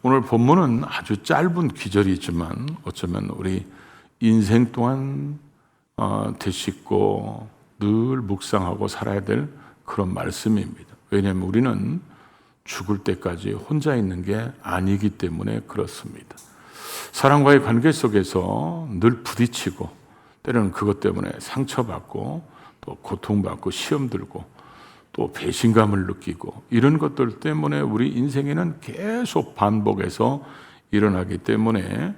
오늘 본문은 아주 짧은 귀절이지만 어쩌면 우리 인생 동안 되씹고 늘 묵상하고 살아야 될 그런 말씀입니다. 왜냐하면 우리는 죽을 때까지 혼자 있는 게 아니기 때문에 그렇습니다. 사람과의 관계 속에서 늘 부딪히고 때로는 그것 때문에 상처받고 또 고통받고 시험 들고 또 배신감을 느끼고 이런 것들 때문에 우리 인생에는 계속 반복해서 일어나기 때문에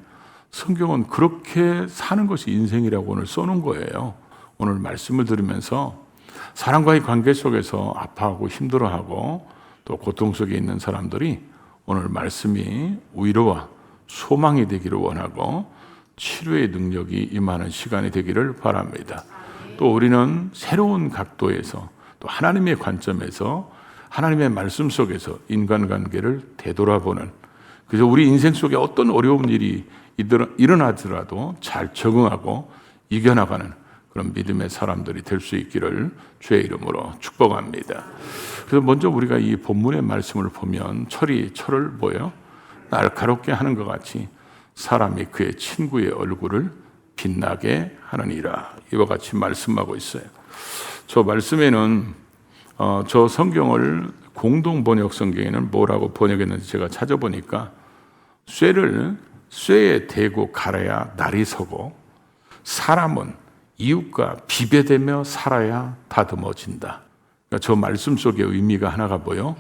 성경은 그렇게 사는 것이 인생이라고 오늘 써놓은 거예요. 오늘 말씀을 들으면서 사람과의 관계 속에서 아파하고 힘들어하고 또 고통 속에 있는 사람들이 오늘 말씀이 위로와 소망이 되기를 원하고 치료의 능력이 임하는 시간이 되기를 바랍니다. 또 우리는 새로운 각도에서 또 하나님의 관점에서 하나님의 말씀 속에서 인간관계를 되돌아보는, 그래서 우리 인생 속에 어떤 어려운 일이 일어나더라도 잘 적응하고 이겨나가는 그런 믿음의 사람들이 될 수 있기를 주의 이름으로 축복합니다. 그래서 먼저 우리가 이 본문의 말씀을 보면 철이 철을 뭐예요? 날카롭게 하는 것 같이 사람이 그의 친구의 얼굴을 빛나게 하느니라, 이와 같이 말씀하고 있어요. 저 말씀에는 저 성경을 공동 번역 성경에는 뭐라고 번역했는지 제가 찾아보니까 쇠에 대고 갈아야 날이 서고 사람은 이웃과 비배되며 살아야 다듬어진다. 그러니까 저 말씀 속의 의미가 하나가 뭐예요?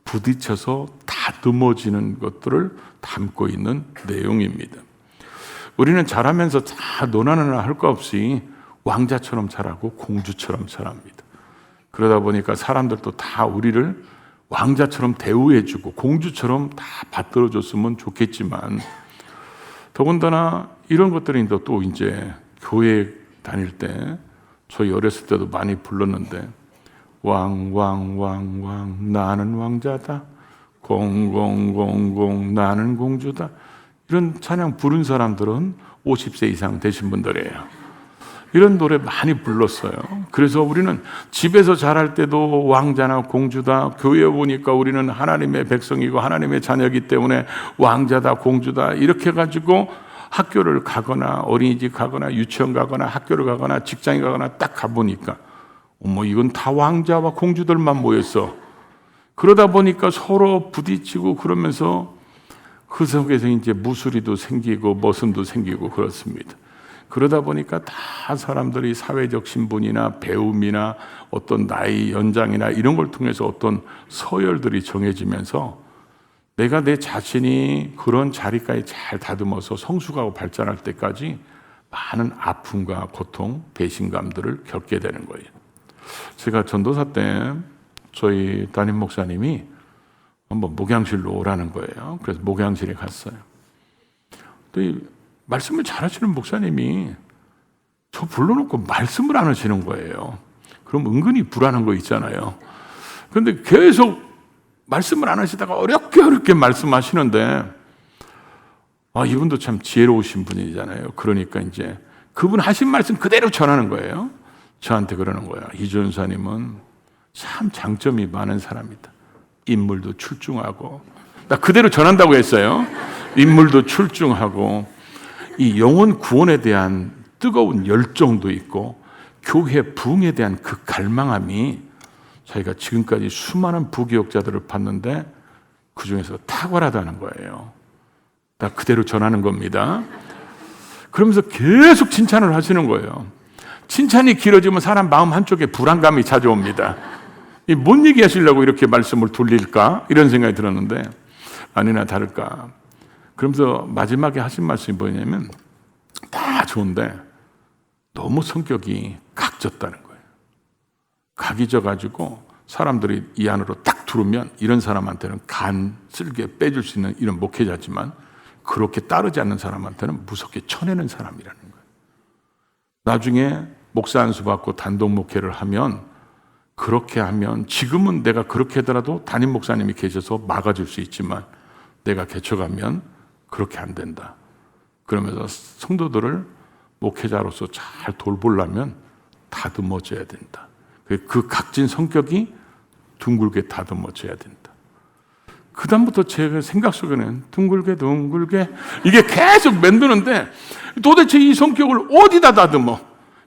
부딪혀서 다듬어지는 것들을 담고 있는 내용입니다. 우리는 자라면서 다 너나너나 할 거 없이 왕자처럼 자라고 공주처럼 자랍니다. 그러다 보니까 사람들도 다 우리를 왕자처럼 대우해주고 공주처럼 다 받들어줬으면 좋겠지만, 더군다나 이런 것들이 또 이제 교회 다닐 때 저희 어렸을 때도 많이 불렀는데, 왕 나는 왕자다, 공공공공 나는 공주다, 이런 찬양 부른 사람들은 50세 이상 되신 분들이에요. 이런 노래 많이 불렀어요. 그래서 우리는 집에서 자랄 때도 왕자나 공주다, 교회에 오니까 우리는 하나님의 백성이고 하나님의 자녀이기 때문에 왕자다 공주다, 이렇게 해가지고 학교를 가거나 어린이집 가거나 유치원 가거나 학교를 가거나 직장에 가거나 딱 가보니까 어머, 이건 다 왕자와 공주들만 모였어. 그러다 보니까 서로 부딪히고 그러면서 그 속에서 이제 무수리도 생기고 머슴도 생기고 그렇습니다. 그러다 보니까 다 사람들이 사회적 신분이나 배움이나 어떤 나이 연장이나 이런 걸 통해서 어떤 서열들이 정해지면서 내가 내 자신이 그런 자리까지 잘 다듬어서 성숙하고 발전할 때까지 많은 아픔과 고통, 배신감들을 겪게 되는 거예요. 제가 전도사 때 저희 담임 목사님이 한번 목양실로 오라는 거예요. 그래서 목양실에 갔어요. 또 이 말씀을 잘하시는 목사님이 저 불러놓고 말씀을 안 하시는 거예요. 그럼 은근히 불안한 거 있잖아요. 그런데 계속 말씀을 안 하시다가 어렵게 말씀하시는데, 이분도 참 지혜로우신 분이잖아요. 그러니까 이제 그분 하신 말씀 그대로 전하는 거예요. 저한테 그러는 거예요. 이 전사님은 참 장점이 많은 사람이다. 인물도 출중하고, 나 그대로 전한다고 했어요. 인물도 출중하고, 이 영혼 구원에 대한 뜨거운 열정도 있고 교회 부흥에 대한 그 갈망함이 저희가 지금까지 수많은 부교육자들을 봤는데 그 중에서 탁월하다는 거예요. 나 그대로 전하는 겁니다. 그러면서 계속 칭찬을 하시는 거예요. 칭찬이 길어지면 사람 마음 한쪽에 불안감이 찾아옵니다. 뭔 얘기 하시려고 이렇게 말씀을 돌릴까? 이런 생각이 들었는데 아니나 다를까. 그러면서 마지막에 하신 말씀이 뭐냐면 다 좋은데 너무 성격이 각졌다는 거예요. 각이 져가지고 사람들이 이 안으로 딱 들어오면 이런 사람한테는 간 쓸게 빼줄 수 있는 이런 목회자지만 그렇게 따르지 않는 사람한테는 무섭게 쳐내는 사람이라는 거예요. 나중에 목사 안수 받고 단독 목회를 하면, 그렇게 하면 지금은 내가 그렇게 하더라도 담임 목사님이 계셔서 막아줄 수 있지만 내가 개척하면 그렇게 안 된다. 그러면서 성도들을 목회자로서 잘 돌보려면 다듬어줘야 된다. 그 각진 성격이 둥글게 다듬어줘야 된다. 그다음부터 제 생각 속에는 둥글게 이게 계속 맴도는데 도대체 이 성격을 어디다 다듬어?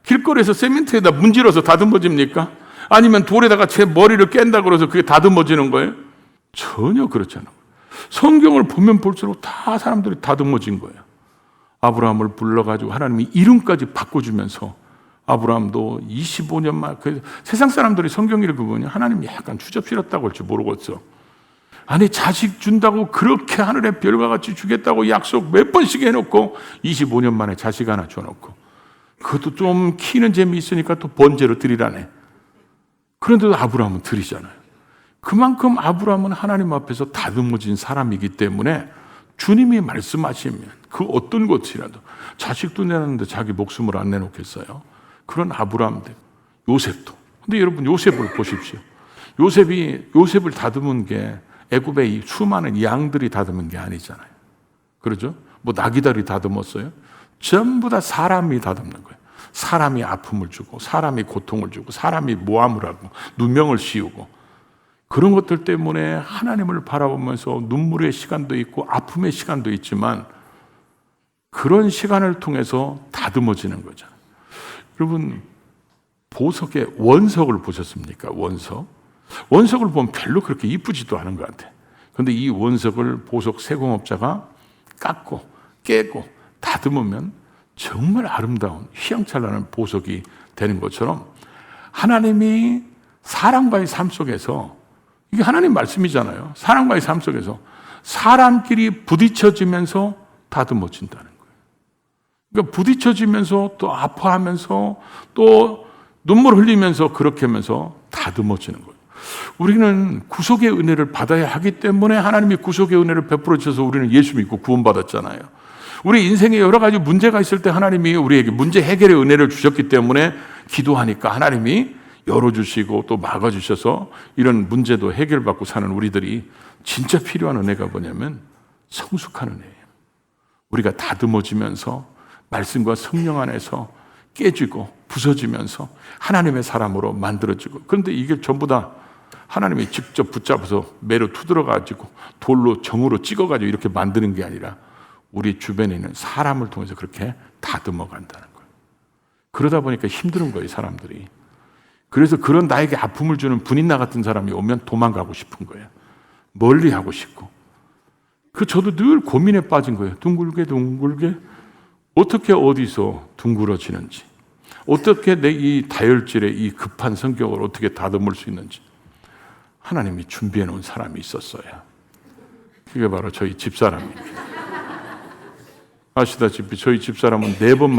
길거리에서 세멘트에다 문질러서 다듬어집니까? 아니면 돌에다가 제 머리를 깬다고 그래서 그게 다듬어지는 거예요? 전혀 그렇지 않아요. 성경을 보면 볼수록 다 사람들이 다듬어진 거예요. 아브라함을 불러가지고 하나님이 이름까지 바꿔주면서 아브라함도 25년 만, 세상 사람들이 성경 읽으면 하나님이 약간 추접스럽다고 할지 모르겠어. 아니, 자식 준다고 그렇게 하늘의 별과 같이 주겠다고 약속 몇 번씩 해놓고 25년 만에 자식 하나 줘놓고 그것도 좀 키는 재미 있으니까 또 번제로 드리라네. 그런데도 아브라함은 드리잖아요. 그만큼 아브라함은 하나님 앞에서 다듬어진 사람이기 때문에 주님이 말씀하시면 그 어떤 것이라도 자식도 내놨는데 자기 목숨을 안 내놓겠어요. 그런 아브라함들, 요셉도. 근데 여러분 요셉을 보십시오. 요셉을 다듬은 게 애굽의 이 수많은 양들이 다듬은 게 아니잖아요. 그러죠? 뭐 나귀다리 다듬었어요? 전부 다 사람이 다듬는 거예요. 사람이 아픔을 주고 사람이 고통을 주고 사람이 모함을 하고 누명을 씌우고 그런 것들 때문에 하나님을 바라보면서 눈물의 시간도 있고 아픔의 시간도 있지만 그런 시간을 통해서 다듬어지는 거죠. 여러분 보석의 원석을 보셨습니까? 원석을 보면 별로 그렇게 이쁘지도 않은 것 같아요. 그런데 이 원석을 보석 세공업자가 깎고 깨고 다듬으면 정말 아름다운 휘황찬란한 보석이 되는 것처럼 하나님이 사람과의 삶 속에서 이게 하나님 말씀이잖아요. 사람과의 삶 속에서 사람끼리 부딪혀지면서 다듬어진다는 거예요. 그러니까 부딪혀지면서 또 아파하면서 또 눈물 흘리면서 그렇게 하면서 다듬어지는 거예요. 우리는 구속의 은혜를 받아야 하기 때문에 하나님이 구속의 은혜를 베풀어 주셔서 우리는 예수 믿고 구원받았잖아요. 우리 인생에 여러 가지 문제가 있을 때 하나님이 우리에게 문제 해결의 은혜를 주셨기 때문에 기도하니까 하나님이 열어주시고 또 막아주셔서 이런 문제도 해결받고 사는 우리들이 진짜 필요한 은혜가 뭐냐면 성숙한 은혜예요. 우리가 다듬어지면서 말씀과 성령 안에서 깨지고 부서지면서 하나님의 사람으로 만들어지고 그런데 이게 전부 다 하나님이 직접 붙잡아서 매로 투들어가지고 돌로 정으로 찍어가지고 이렇게 만드는 게 아니라 우리 주변에 있는 사람을 통해서 그렇게 다듬어 간다는 거예요. 그러다 보니까 힘든 거예요, 사람들이. 그래서 그런 나에게 아픔을 주는 분인나 같은 사람이 오면 도망가고 싶은 거예요. 멀리 하고 싶고. 저도 늘 고민에 빠진 거예요. 둥글게 어떻게 어디서 둥그러지는지, 어떻게 내 이 다혈질의 이 급한 성격을 어떻게 다듬을 수 있는지 하나님이 준비해 놓은 사람이 있었어요. 그게 바로 저희 집사람입니다. 아시다시피 저희 집사람은 4번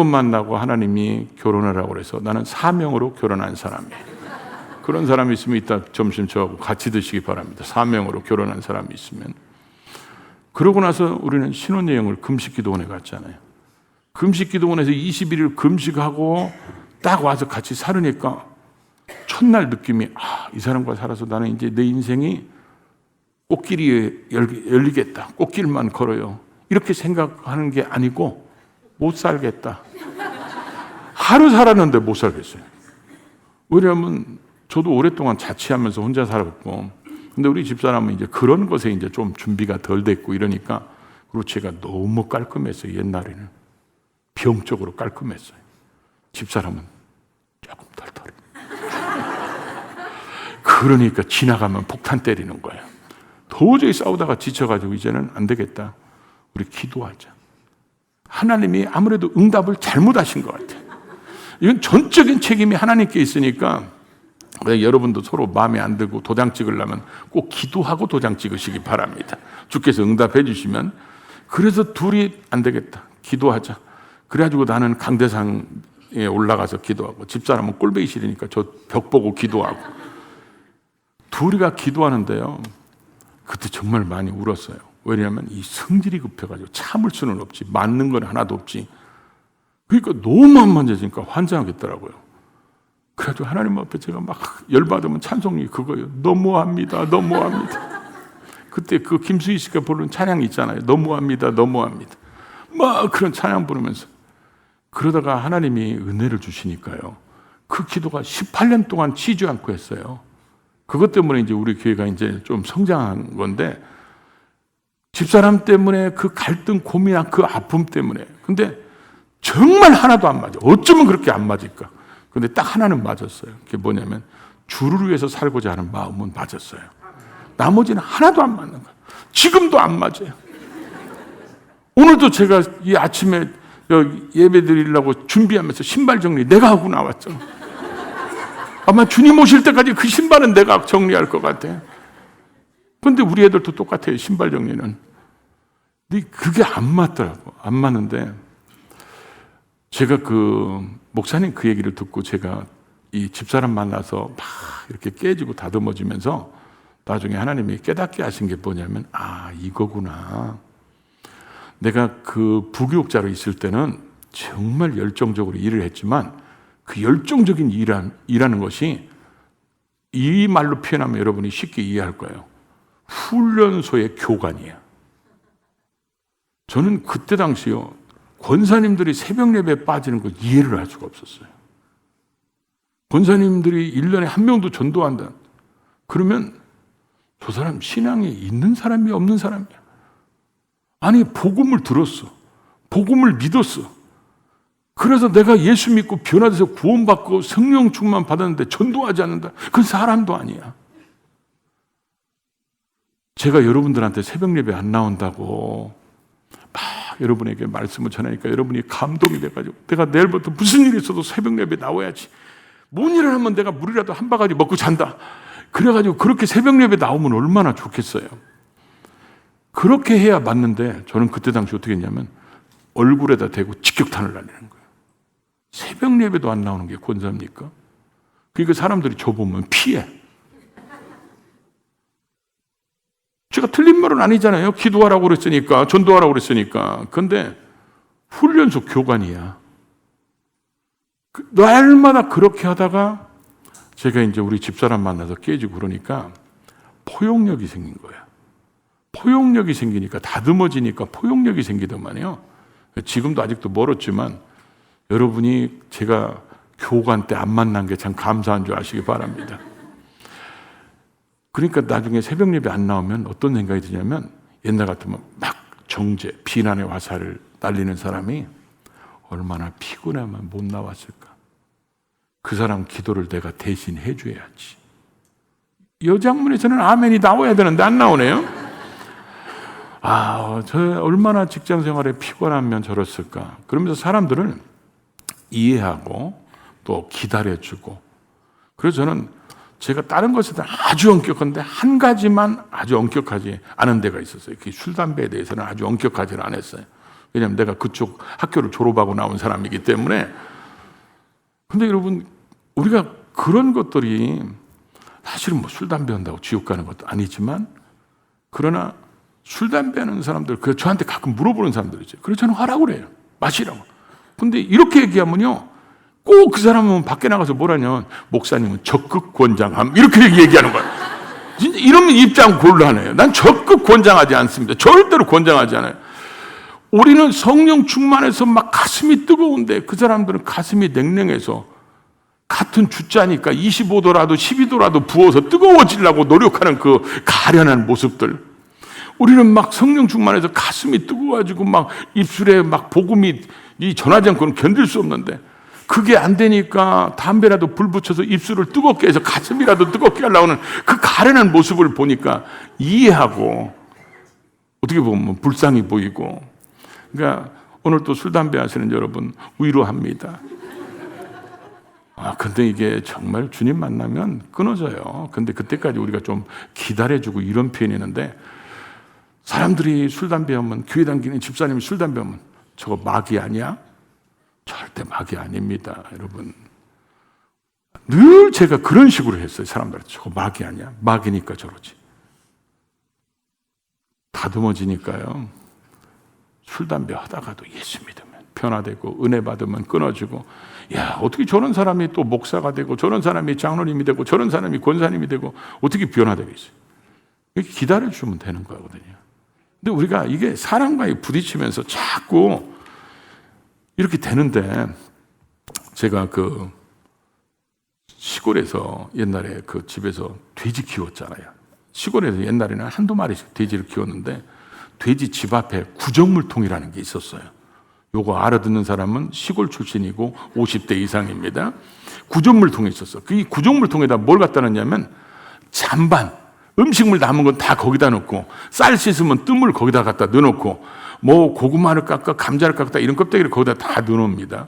만나고 하나님이 결혼하라고 그래서 나는 사명으로 결혼한 사람이에요. 그런 사람이 있으면 이따 점심 저하고 같이 드시기 바랍니다. 사명으로 결혼한 사람이 있으면. 그러고 나서 우리는 신혼여행을 금식기도원에 갔잖아요. 금식기도원에서 21일 금식하고 딱 와서 같이 살으니까 첫날 느낌이 이 사람과 살아서 나는 이제 내 인생이 꽃길이 열리겠다. 꽃길만 걸어요. 이렇게 생각하는 게 아니고 못 살겠다. 하루 살았는데 못 살겠어요. 왜냐하면 저도 오랫동안 자취하면서 혼자 살았고 근데 우리 집사람은 이제 그런 것에 이제 좀 준비가 덜 됐고 이러니까 그리고 제가 너무 깔끔했어요. 옛날에는 병적으로 깔끔했어요. 집사람은 조금 덜덜해. 그러니까 지나가면 폭탄 때리는 거예요. 도저히 싸우다가 지쳐가지고 이제는 안 되겠다. 우리 기도하자. 하나님이 아무래도 응답을 잘못하신 것 같아요. 이건 전적인 책임이 하나님께 있으니까 여러분도 서로 마음에 안 들고 도장 찍으려면 꼭 기도하고 도장 찍으시기 바랍니다. 주께서 응답해 주시면. 그래서 둘이 안 되겠다. 기도하자. 그래가지고 나는 강대상에 올라가서 기도하고 집사람은 꼴배기 싫으니까 저 벽 보고 기도하고 둘이가 기도하는데요. 그때 정말 많이 울었어요. 왜냐하면 이 성질이 급해가지고 참을 수는 없지. 맞는 건 하나도 없지. 그러니까 너무 안 만져지니까 환장하겠더라고요. 그래가지고 하나님 앞에 제가 막 열받으면 찬송이 그거예요. 너무합니다. 그때 그 김수희 씨가 부르는 찬양 있잖아요. 너무합니다. 막 그런 찬양 부르면서 그러다가 하나님이 은혜를 주시니까요. 그 기도가 18년 동안 치지 않고 했어요. 그것 때문에 이제 우리 교회가 이제 좀 성장한 건데, 집사람 때문에 그 갈등, 고민한 그 아픔 때문에. 근데 정말 하나도 안 맞아. 어쩌면 그렇게 안 맞을까? 근데 딱 하나는 맞았어요. 그게 뭐냐면, 주를 위해서 살고자 하는 마음은 맞았어요. 나머지는 하나도 안 맞는 거예요. 지금도 안 맞아요. 오늘도 제가 이 아침에 예배 드리려고 준비하면서 신발 정리 내가 하고 나왔죠. 아마 주님 오실 때까지 그 신발은 내가 정리할 것 같아. 근데 우리 애들도 똑같아요, 신발 정리는. 근데 그게 안 맞더라고. 안 맞는데, 제가 목사님 그 얘기를 듣고 제가 이 집사람 만나서 막 이렇게 깨지고 다듬어지면서 나중에 하나님이 깨닫게 하신 게 뭐냐면, 이거구나. 내가 그 부교육자로 있을 때는 정말 열정적으로 일을 했지만, 그 열정적인 일하는 것이 이 말로 표현하면 여러분이 쉽게 이해할 거예요. 훈련소의 교관이에요. 저는 그때 당시요, 권사님들이 새벽 예배에 빠지는 걸 이해를 할 수가 없었어요. 권사님들이 1년에 한 명도 전도한다. 그러면 저 사람 신앙에 있는 사람이 없는 사람이야. 아니, 복음을 들었어. 복음을 믿었어. 그래서 내가 예수 믿고 변화돼서 구원받고 성령 충만 받았는데 전도하지 않는다. 그건 사람도 아니야. 제가 여러분들한테 새벽 예배 안 나온다고 막 여러분에게 말씀을 전하니까 여러분이 감동이 돼가지고, 내가 내일부터 무슨 일이 있어도 새벽 예배 나와야지. 뭔 일을 하면 내가 물이라도 한 바가지 먹고 잔다. 그래가지고 그렇게 새벽 예배 나오면 얼마나 좋겠어요. 그렇게 해야 맞는데, 저는 그때 당시 어떻게 했냐면 얼굴에다 대고 직격탄을 날리는 거예요. 새벽 예배도 안 나오는 게 권사입니까? 그러니까 사람들이 저 보면 피해. 제가 틀린 말은 아니잖아요. 기도하라고 그랬으니까, 전도하라고 그랬으니까. 근데 훈련소 교관이야. 날마다 그렇게 하다가 제가 이제 우리 집사람 만나서 깨지고 그러니까 포용력이 생긴 거야. 포용력이 생기니까, 다듬어지니까 포용력이 생기더만요. 지금도 아직도 멀었지만 여러분이 제가 교관 때 안 만난 게 참 감사한 줄 아시기 바랍니다. 그러니까 나중에 새벽 예배 안 나오면 어떤 생각이 드냐면, 옛날 같으면 막 정죄, 비난의 화살을 날리는 사람이 얼마나 피곤하면 못 나왔을까. 그 사람 기도를 내가 대신 해줘야지. 이 장문에서는 아멘이 나와야 되는데 안 나오네요. 저 얼마나 직장 생활에 피곤하면 저랬을까. 그러면서 사람들을 이해하고 또 기다려주고. 그래서 저는 제가 다른 것에는 아주 엄격한데 한 가지만 아주 엄격하지 않은 데가 있었어요. 그 술, 담배에 대해서는 아주 엄격하지는 않았어요. 왜냐하면 내가 그쪽 학교를 졸업하고 나온 사람이기 때문에. 근데 여러분, 우리가 그런 것들이 사실은 뭐 술, 담배 한다고 지옥 가는 것도 아니지만, 그러나 술, 담배 하는 사람들, 저한테 가끔 물어보는 사람들 있죠. 그래서 저는 하라고 그래요. 마시라고. 근데 이렇게 얘기하면요, 꼭 그 사람은 밖에 나가서 뭐라냐면, 목사님은 적극 권장함. 이렇게 얘기하는 거예요. 진짜 이러면 입장 곤란해요. 난 적극 권장하지 않습니다. 절대로 권장하지 않아요. 우리는 성령 충만해서 막 가슴이 뜨거운데, 그 사람들은 가슴이 냉랭해서 같은 주자니까 25도라도 12도라도 부어서 뜨거워지려고 노력하는 그 가련한 모습들. 우리는 막 성령 충만해서 가슴이 뜨거워가지고 막 입술에 막 복음이 전하지 않고는 견딜 수 없는데, 그게 안 되니까 담배라도 불 붙여서 입술을 뜨겁게 해서 가슴이라도 뜨겁게 하려고 하는 그 가련한 모습을 보니까 이해하고, 어떻게 보면 불쌍히 보이고. 그러니까 오늘 또 술, 담배 하시는 여러분 위로합니다. 근데 이게 정말 주님 만나면 끊어져요. 근데 그때까지 우리가 좀 기다려주고 이런 표현이 있는데, 사람들이 술, 담배 하면, 교회 다니는 집사님이 술, 담배 하면 저거 마귀 아니야? 절대 마귀 아닙니다, 여러분. 늘 제가 그런 식으로 했어요. 사람들한테 저거 마귀 아니야? 마귀니까 저러지. 다듬어지니까요, 술, 담배 하다가도 예수 믿으면 변화되고, 은혜 받으면 끊어지고, 야, 어떻게 저런 사람이 또 목사가 되고, 저런 사람이 장로님이 되고, 저런 사람이 권사님이 되고, 어떻게 변화되겠어요? 이렇게 기다려주면 되는 거거든요. 근데 우리가 이게 사람과의 부딪히면서 자꾸 이렇게 되는데, 제가 시골에서 옛날에 그 집에서 돼지 키웠잖아요. 시골에서 옛날에는 한두 마리씩 돼지를 키웠는데 돼지 집 앞에 구정물통이라는 게 있었어요. 요거 알아듣는 사람은 시골 출신이고 50대 이상입니다. 구정물통이 있었어. 그 구정물통에다 뭘 갖다 놨냐면 잔반, 음식물 남은 건 다 거기다 넣고 쌀 씻으면 뜸을 거기다 갖다 넣어놓고 뭐 고구마를 깎아 감자를 깎아 이런 껍데기를 거기다 다 넣어놓습니다.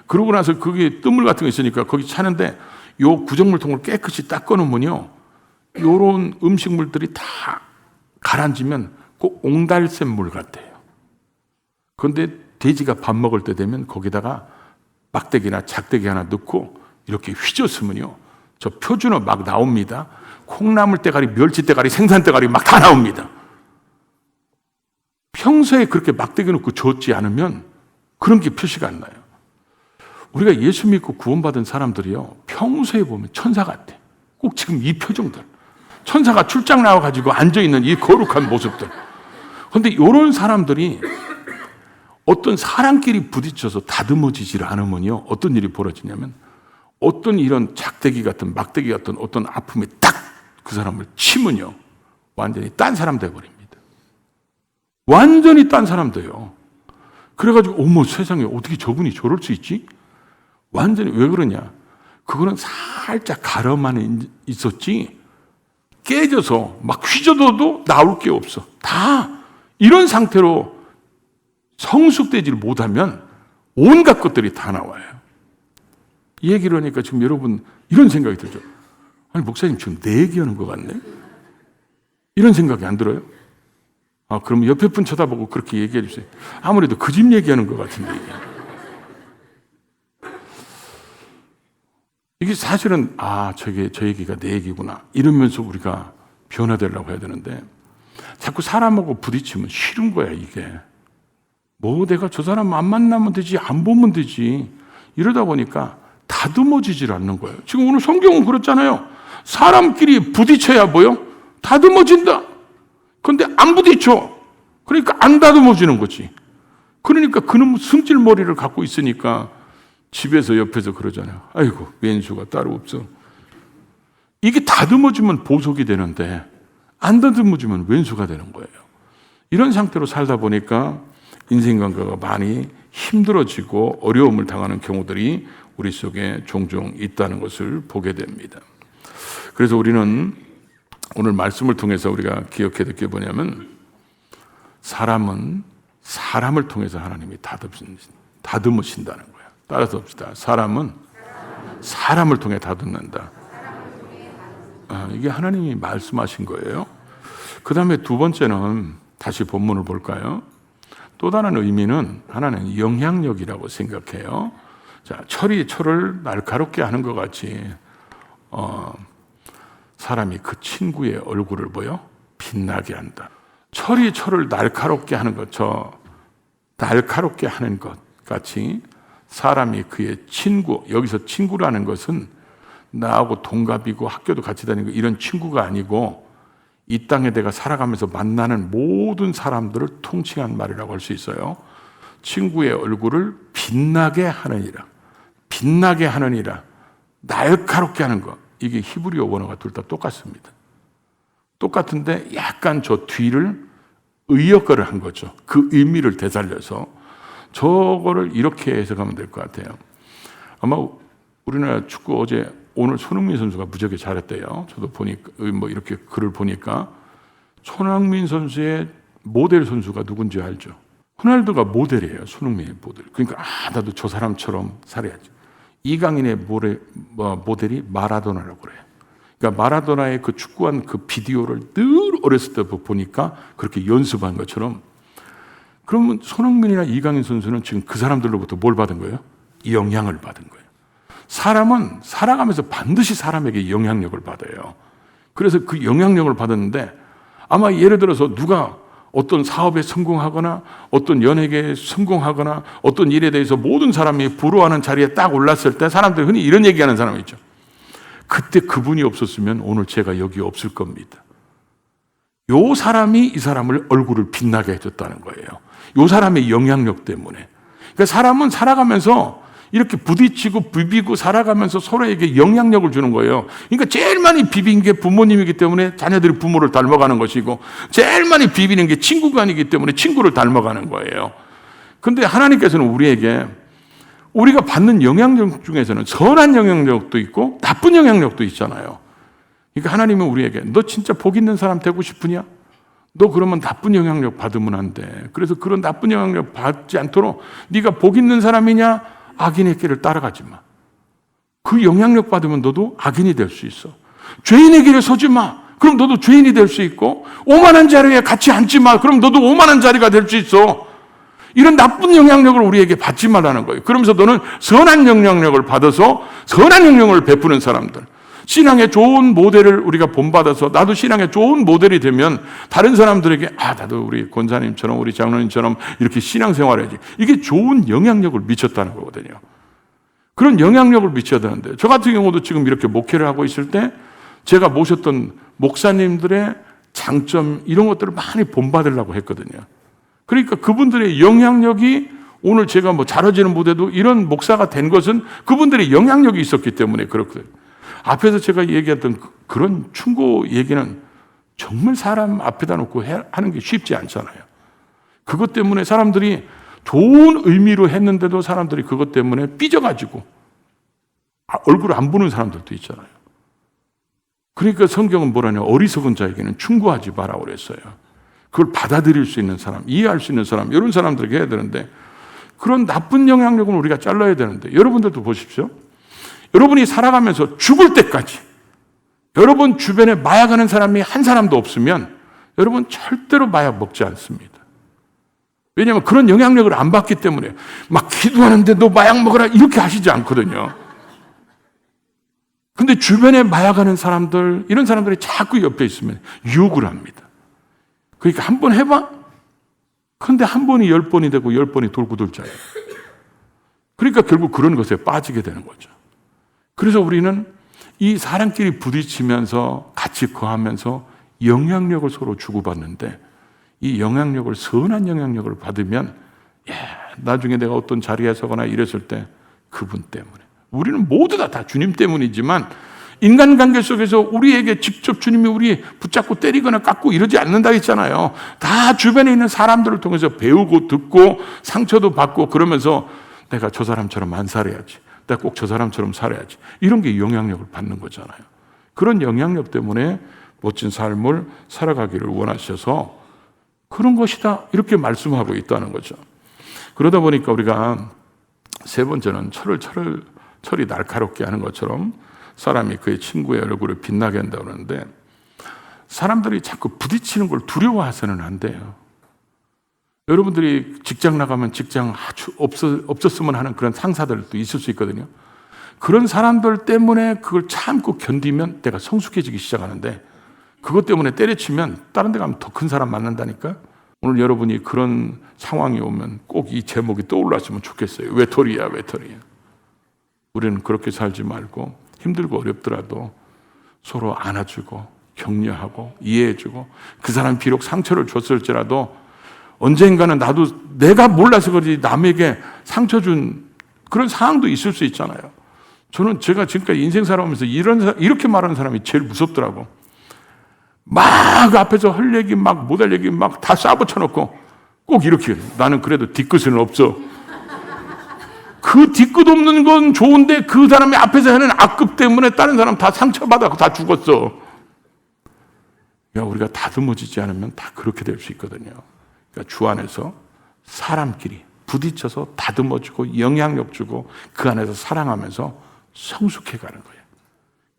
그러고 나서 거기에 뜸물 같은 거 있으니까 거기 차는데 요 구정물통을 깨끗이 닦아놓으면요 요런 음식물들이 다 가라앉으면 꼭 옹달샘 물 같아요. 그런데 돼지가 밥 먹을 때 되면 거기다가 막대기나 작대기 하나 넣고 이렇게 휘젓으면요 저 표준어 막 나옵니다. 콩나물 대가리, 멸치 대가리, 생선 대가리 막 다 나옵니다. 평소에 그렇게 막대기 넣고 줬지 않으면 그런 게 표시가 안 나요. 우리가 예수 믿고 구원받은 사람들이요 평소에 보면 천사 같아. 꼭 지금 이 표정들, 천사가 출장 나와가지고 앉아있는 이 거룩한 모습들. 그런데 이런 사람들이 어떤 사람끼리 부딪혀서 다듬어지질 않으면요 어떤 일이 벌어지냐면 어떤 이런 작대기 같은 막대기 같은 어떤 아픔이 딱 그 사람을 치면요 완전히 딴 사람 돼버립니다. 완전히 딴 사람 돼요. 그래가지고 어머 세상에 어떻게 저분이 저럴 수 있지? 완전히 왜 그러냐? 그거는 살짝 가려만 있었지 깨져서 막 휘저어도 나올 게 없어. 다 이런 상태로 성숙되지를 못하면 온갖 것들이 다 나와요. 이 얘기를 하니까 지금 여러분 이런 생각이 들죠. 아니 목사님 지금 내 얘기하는 것 같네? 이런 생각이 안 들어요? 아 그럼 옆에 분 쳐다보고 그렇게 얘기해 주세요. 아무래도 그 집 얘기하는 것 같은데 이게 사실은 저 얘기가 내 얘기구나 이러면서 우리가 변화되려고 해야 되는데 자꾸 사람하고 부딪히면 싫은 거야 이게. 뭐 내가 저 사람 안 만나면 되지 안 보면 되지 이러다 보니까 다듬어지질 않는 거예요. 지금 오늘 성경은 그렇잖아요. 사람끼리 부딪혀야 뭐요? 다듬어진다. 그런데 안 부딪혀. 그러니까 안 다듬어지는 거지. 그러니까 그놈 승질머리를 갖고 있으니까 집에서 옆에서 그러잖아요. 아이고 왼수가 따로 없어. 이게 다듬어지면 보석이 되는데 안 다듬어지면 왼수가 되는 거예요. 이런 상태로 살다 보니까 인생관계가 많이 힘들어지고 어려움을 당하는 경우들이 우리 속에 종종 있다는 것을 보게 됩니다. 그래서 우리는 오늘 말씀을 통해서 우리가 기억해야 될 게 뭐냐면 사람은 사람을 통해서 하나님이 다듬으신다는 거예요. 따라서 봅시다. 사람은 사람을 통해 다듬는다. 이게 하나님이 말씀하신 거예요. 그 다음에 두 번째는 다시 본문을 볼까요? 또 다른 의미는 하나는 영향력이라고 생각해요. 자, 철이 철을 날카롭게 하는 것 같이 사람이 그 친구의 얼굴을 빛나게 한다. 철이 철을 날카롭게 하는 것, 날카롭게 하는 것 같이 사람이 그의 친구, 여기서 친구라는 것은 나하고 동갑이고 학교도 같이 다니고 이런 친구가 아니고 이 땅에 내가 살아가면서 만나는 모든 사람들을 통칭한 말이라고 할 수 있어요. 친구의 얼굴을 빛나게 하느니라. 빛나게 하느니라. 날카롭게 하는 것. 이게 히브리어 원어가 둘 다 똑같습니다. 똑같은데 약간 저 뒤를 의역어를 한 거죠. 그 의미를 되살려서 저거를 이렇게 해석하면 될 것 같아요. 아마 우리나라 축구 오늘 손흥민 선수가 무지하게 잘했대요. 저도 보니까 이렇게 글을 보니까 손흥민 선수의 모델 선수가 누군지 알죠? 호날두가 모델이에요. 손흥민의 모델. 그러니까 나도 저 사람처럼 살아야지. 이강인의 모델이 마라도나라고 그래요. 그러니까 마라도나의 그 축구한 그 비디오를 늘 어렸을 때 보니까 그렇게 연습한 것처럼 그러면 손흥민이나 이강인 선수는 지금 그 사람들로부터 뭘 받은 거예요? 영향을 받은 거예요. 사람은 살아가면서 반드시 사람에게 영향력을 받아요. 그래서 그 영향력을 받았는데 아마 예를 들어서 누가 어떤 사업에 성공하거나 어떤 연예계에 성공하거나 어떤 일에 대해서 모든 사람이 부러워하는 자리에 딱 올랐을 때 사람들이 흔히 이런 얘기하는 사람이 있죠. 그때 그분이 없었으면 오늘 제가 여기 없을 겁니다. 요 사람이 이 사람을 얼굴을 빛나게 해줬다는 거예요. 요 사람의 영향력 때문에. 그러니까 사람은 살아가면서 이렇게 부딪히고 비비고 살아가면서 서로에게 영향력을 주는 거예요. 그러니까 제일 많이 비빈 게 부모님이기 때문에 자녀들이 부모를 닮아가는 것이고, 제일 많이 비비는 게 친구간이기 때문에 친구를 닮아가는 거예요. 근데 하나님께서는 우리에게 우리가 받는 영향력 중에서는 선한 영향력도 있고 나쁜 영향력도 있잖아요. 그러니까 하나님은 우리에게 너 진짜 복 있는 사람 되고 싶으냐? 너 그러면 나쁜 영향력 받으면 안 돼. 그래서 그런 나쁜 영향력 받지 않도록 네가 복 있는 사람이냐? 악인의 길을 따라가지 마. 그 영향력 받으면 너도 악인이 될 수 있어. 죄인의 길에 서지 마. 그럼 너도 죄인이 될 수 있고, 오만한 자리에 같이 앉지 마. 그럼 너도 오만한 자리가 될 수 있어. 이런 나쁜 영향력을 우리에게 받지 말라는 거예요. 그러면서 너는 선한 영향력을 받아서 선한 영향을 베푸는 사람들. 신앙의 좋은 모델을 우리가 본받아서 나도 신앙의 좋은 모델이 되면 다른 사람들에게 나도 우리 권사님처럼 우리 장로님처럼 이렇게 신앙생활을 해야지. 이게 좋은 영향력을 미쳤다는 거거든요. 그런 영향력을 미쳐야 되는데 저 같은 경우도 지금 이렇게 목회를 하고 있을 때 제가 모셨던 목사님들의 장점 이런 것들을 많이 본받으려고 했거든요. 그러니까 그분들의 영향력이 오늘 제가 잘해지는 무대도 이런 목사가 된 것은 그분들의 영향력이 있었기 때문에 그렇거든요. 앞에서 제가 얘기했던 그런 충고 얘기는 정말 사람 앞에다 놓고 하는 게 쉽지 않잖아요. 그것 때문에 사람들이 좋은 의미로 했는데도 사람들이 그것 때문에 삐져가지고 얼굴을 안 보는 사람들도 있잖아요. 그러니까 성경은 뭐라냐, 어리석은 자에게는 충고하지 마라 그랬어요. 그걸 받아들일 수 있는 사람, 이해할 수 있는 사람, 이런 사람들에게 해야 되는데 그런 나쁜 영향력은 우리가 잘라야 되는데 여러분들도 보십시오. 여러분이 살아가면서 죽을 때까지 여러분 주변에 마약하는 사람이 한 사람도 없으면 여러분 절대로 마약 먹지 않습니다. 왜냐하면 그런 영향력을 안 받기 때문에 막 기도하는데 너 마약 먹어라 이렇게 하시지 않거든요. 근데 주변에 마약하는 사람들, 이런 사람들이 자꾸 옆에 있으면 유혹을 합니다. 그러니까 한 번 해봐? 근데 한 번이 10번이 되고 10번이 돌고 돌자예요. 그러니까 결국 그런 것에 빠지게 되는 거죠. 그래서 우리는 이 사람끼리 부딪히면서 같이 거하면서 영향력을 서로 주고받는데 이 영향력을 선한 영향력을 받으면 나중에 내가 어떤 자리에 서거나 이랬을 때 그분 때문에 우리는 모두 다 주님 때문이지만 인간관계 속에서 우리에게 직접 주님이 우리 붙잡고 때리거나 깎고 이러지 않는다 했잖아요. 다 주변에 있는 사람들을 통해서 배우고 듣고 상처도 받고 그러면서 내가 저 사람처럼 안 살아야지. 내가 꼭 저 사람처럼 살아야지. 이런 게 영향력을 받는 거잖아요. 그런 영향력 때문에 멋진 삶을 살아가기를 원하셔서 그런 것이다. 이렇게 말씀하고 있다는 거죠. 그러다 보니까 우리가 세 번째는 철이 날카롭게 하는 것처럼 사람이 그의 친구의 얼굴을 빛나게 한다고 하는데 사람들이 자꾸 부딪히는 걸 두려워해서는 안 돼요. 여러분들이 직장 나가면 직장 아주 없었으면 하는 그런 상사들도 있을 수 있거든요. 그런 사람들 때문에 그걸 참고 견디면 내가 성숙해지기 시작하는데 그것 때문에 때려치면 다른 데 가면 더 큰 사람 만난다니까. 오늘 여러분이 그런 상황이 오면 꼭 이 제목이 떠올랐으면 좋겠어요. 외톨이야. 우리는 그렇게 살지 말고 힘들고 어렵더라도 서로 안아주고 격려하고 이해해주고 그 사람 비록 상처를 줬을지라도 언젠가는 나도 내가 몰라서 그러지 남에게 상처 준 그런 상황도 있을 수 있잖아요. 저는 제가 지금까지 인생 살아오면서 이렇게 말하는 사람이 제일 무섭더라고. 막 앞에서 할 얘기 막 못할 얘기 막 다 싸붙여놓고 꼭 이렇게 나는 그래도 뒤끝은 없어. 그 뒤끝 없는 건 좋은데 그 사람이 앞에서 하는 악급 때문에 다른 사람 다 상처받았고 다 죽었어. 우리가 다듬어지지 않으면 다 그렇게 될 수 있거든요. 그러니까 주 안에서 사람끼리 부딪혀서 다듬어주고 영향력 주고 그 안에서 사랑하면서 성숙해 가는 거예요.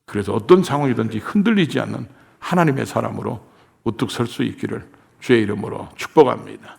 그래서 어떤 상황이든지 흔들리지 않는 하나님의 사람으로 우뚝 설 수 있기를 주의 이름으로 축복합니다.